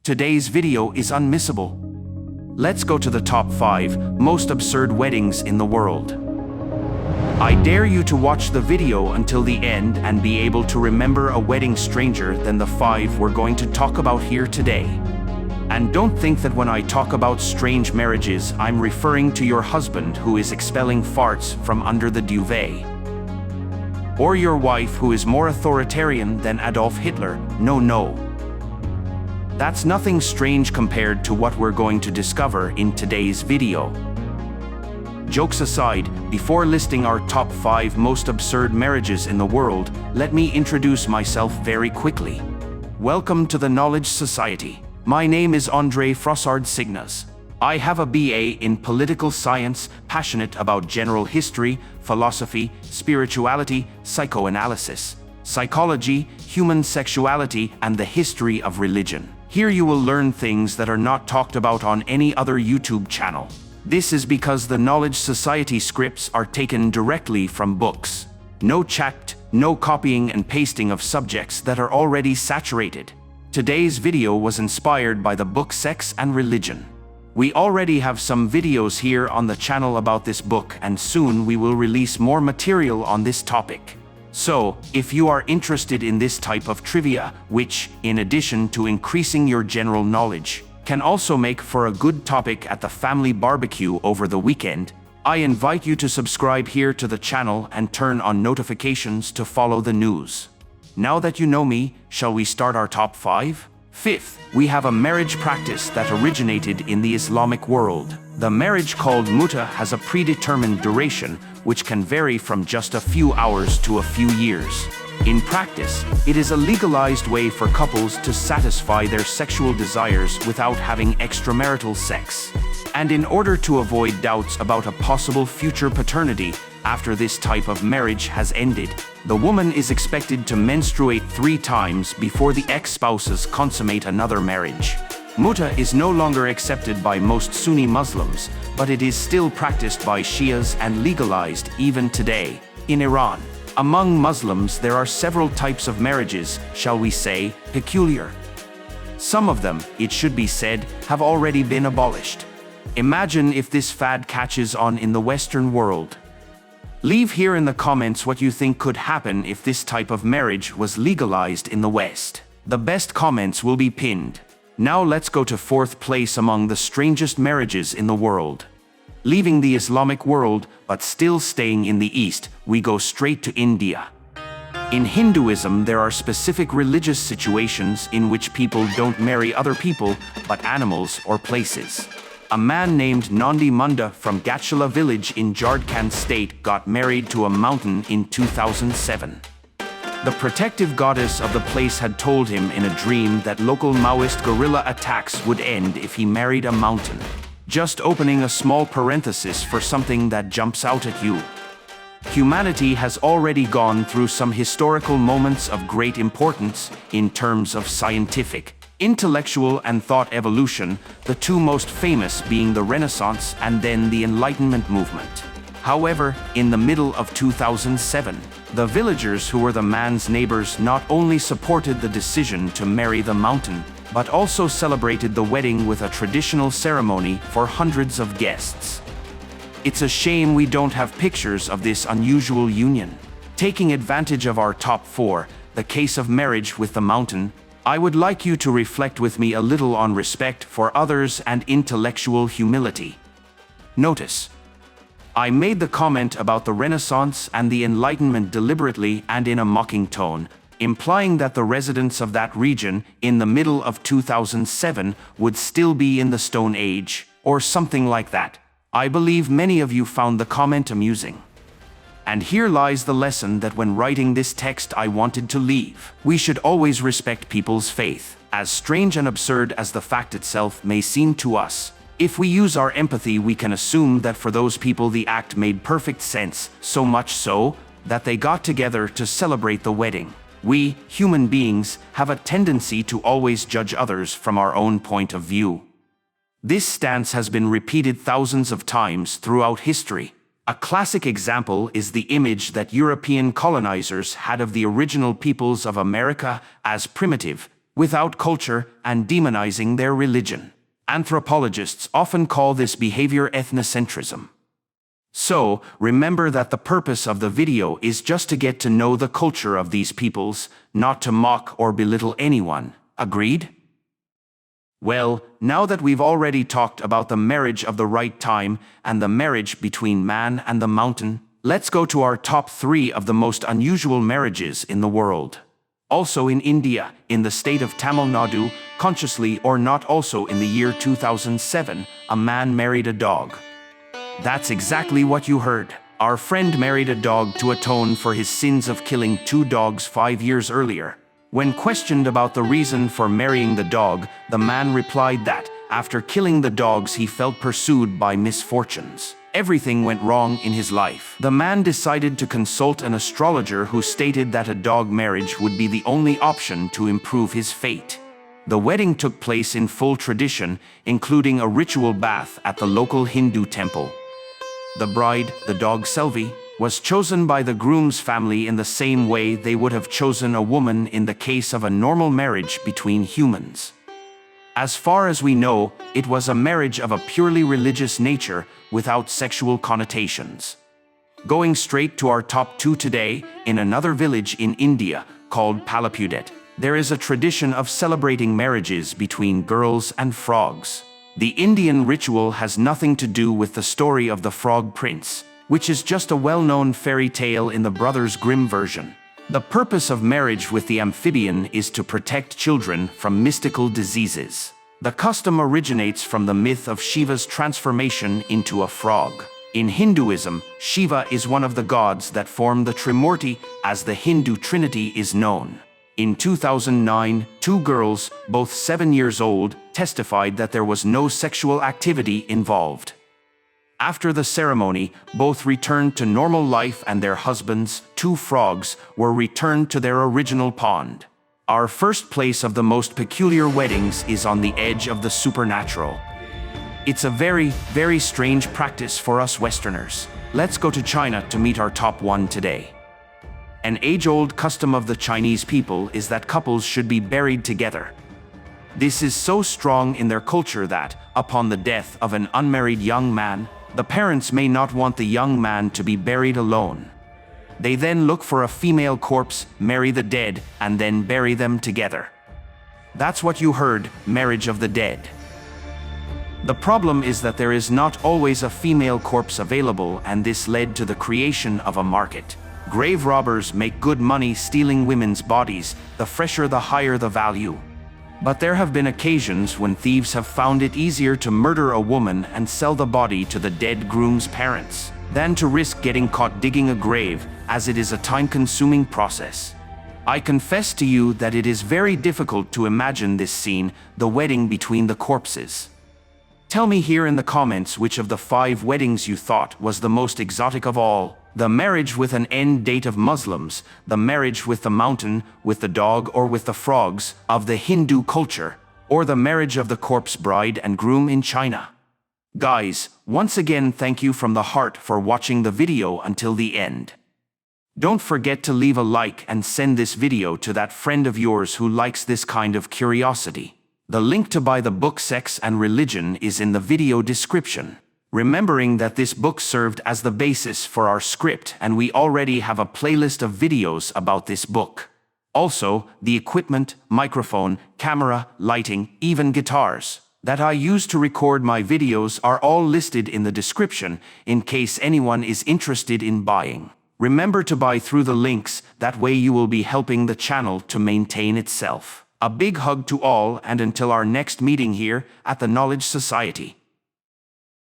Today's video is unmissable. Let's go to the top 5 most absurd weddings in the world. I dare you to watch the video until the end and be able to remember a wedding stranger than the 5 we're going to talk about here today. And don't think that when I talk about strange marriages, I'm referring to your husband who is expelling farts from under the duvet. Or your wife who is more authoritarian than Adolf Hitler. No. That's nothing strange compared to what we're going to discover in today's video. Jokes aside, before listing our top 5 most absurd marriages in the world, let me introduce myself very quickly. Welcome to the Knowledge Society. My name is André Frossard Signes. I have a BA in political science, passionate about general history, philosophy, spirituality, psychoanalysis, psychology, human sexuality, and the history of religion. Here you will learn things that are not talked about on any other YouTube channel. This is because the Knowledge Society scripts are taken directly from books. No checked, no copying and pasting of subjects that are already saturated. Today's video was inspired by the book Sex and Religion. We already have some videos here on the channel about this book, and soon we will release more material on this topic. So, if you are interested in this type of trivia, which, in addition to increasing your general knowledge, can also make for a good topic at the family barbecue over the weekend, I invite you to subscribe here to the channel and turn on notifications to follow the news. Now that you know me, shall we start our top 5? Fifth, we have a marriage practice that originated in the Islamic world. The marriage called muta has a predetermined duration, which can vary from just a few hours to a few years. In practice, it is a legalized way for couples to satisfy their sexual desires without having extramarital sex. And in order to avoid doubts about a possible future paternity after this type of marriage has ended, the woman is expected to menstruate 3 times before the ex-spouses consummate another marriage. Muta is no longer accepted by most Sunni Muslims, but it is still practiced by Shias and legalized even today in Iran. Among Muslims, there are several types of marriages, shall we say, peculiar. Some of them, it should be said, have already been abolished. Imagine if this fad catches on in the Western world. Leave here in the comments what you think could happen if this type of marriage was legalized in the West. The best comments will be pinned. Now let's go to 4th place among the strangest marriages in the world. Leaving the Islamic world, but still staying in the East, we go straight to India. In Hinduism, there are specific religious situations in which people don't marry other people, but animals or places. A man named Nandi Munda from Gachala village in Jharkhand state got married to a mountain in 2007. The protective goddess of the place had told him in a dream that local Maoist guerrilla attacks would end if he married a mountain. Just opening a small parenthesis for something that jumps out at you. Humanity has already gone through some historical moments of great importance in terms of scientific, intellectual and thought evolution, the 2 most famous being the Renaissance and then the Enlightenment movement. However, in the middle of 2007, the villagers who were the man's neighbors not only supported the decision to marry the mountain, but also celebrated the wedding with a traditional ceremony for hundreds of guests. It's a shame we don't have pictures of this unusual union. Taking advantage of our top 4, the case of marriage with the mountain, I would like you to reflect with me a little on respect for others and intellectual humility. Notice, I made the comment about the Renaissance and the Enlightenment deliberately and in a mocking tone, implying that the residents of that region in the middle of 2007 would still be in the Stone Age, or something like that. I believe many of you found the comment amusing. And here lies the lesson that when writing this text I wanted to leave. We should always respect people's faith, as strange and absurd as the fact itself may seem to us. If we use our empathy, we can assume that for those people the act made perfect sense, so much so that they got together to celebrate the wedding. We, human beings, have a tendency to always judge others from our own point of view. This stance has been repeated thousands of times throughout history. A classic example is the image that European colonizers had of the original peoples of America as primitive, without culture, and demonizing their religion. Anthropologists often call this behavior ethnocentrism. So, remember that the purpose of the video is just to get to know the culture of these peoples, not to mock or belittle anyone. Agreed? Well, now that we've already talked about the marriage of the right time and the marriage between man and the mountain, let's go to our top 3 of the most unusual marriages in the world. Also in India, in the state of Tamil Nadu, consciously or not, also in the year 2007, a man married a dog. That's exactly what you heard. Our friend married a dog to atone for his sins of killing 2 dogs 5 years earlier. When questioned about the reason for marrying the dog, the man replied that, after killing the dogs, he felt pursued by misfortunes. Everything went wrong in his life. The man decided to consult an astrologer who stated that a dog marriage would be the only option to improve his fate. The wedding took place in full tradition, including a ritual bath at the local Hindu temple. The bride, the dog Selvi, was chosen by the groom's family in the same way they would have chosen a woman in the case of a normal marriage between humans. As far as we know, it was a marriage of a purely religious nature without sexual connotations. Going straight to our top 2 today, in another village in India called Palapudet, there is a tradition of celebrating marriages between girls and frogs. The Indian ritual has nothing to do with the story of the Frog Prince, which is just a well-known fairy tale in the Brothers Grimm version. The purpose of marriage with the amphibian is to protect children from mystical diseases. The custom originates from the myth of Shiva's transformation into a frog. In Hinduism, Shiva is one of the gods that form the Trimurti, as the Hindu Trinity is known. In 2009, 2 girls, both 7 years old, testified that there was no sexual activity involved. After the ceremony, both returned to normal life and their husbands, 2 frogs, were returned to their original pond. Our first place of the most peculiar weddings is on the edge of the supernatural. It's a very, very strange practice for us Westerners. Let's go to China to meet our top 1 today. An age-old custom of the Chinese people is that couples should be buried together. This is so strong in their culture that, upon the death of an unmarried young man, the parents may not want the young man to be buried alone. They then look for a female corpse, marry the dead, and then bury them together. That's what you heard, marriage of the dead. The problem is that there is not always a female corpse available, and this led to the creation of a market. Grave robbers make good money stealing women's bodies, the fresher the higher the value. But there have been occasions when thieves have found it easier to murder a woman and sell the body to the dead groom's parents than to risk getting caught digging a grave, as it is a time-consuming process. I confess to you that it is very difficult to imagine this scene, the wedding between the corpses. Tell me here in the comments which of the 5 weddings you thought was the most exotic of all. The marriage with an end date of Muslims, the marriage with the mountain, with the dog or with the frogs, of the Hindu culture, or the marriage of the corpse bride and groom in China. Guys, once again thank you from the heart for watching the video until the end. Don't forget to leave a like and send this video to that friend of yours who likes this kind of curiosity. The link to buy the book Sex and Religion is in the video description. Remembering that this book served as the basis for our script, and we already have a playlist of videos about this book. Also, the equipment, microphone, camera, lighting, even guitars that I use to record my videos are all listed in the description in case anyone is interested in buying. Remember to buy through the links, that way you will be helping the channel to maintain itself. A big hug to all, and until our next meeting here at the Knowledge Society.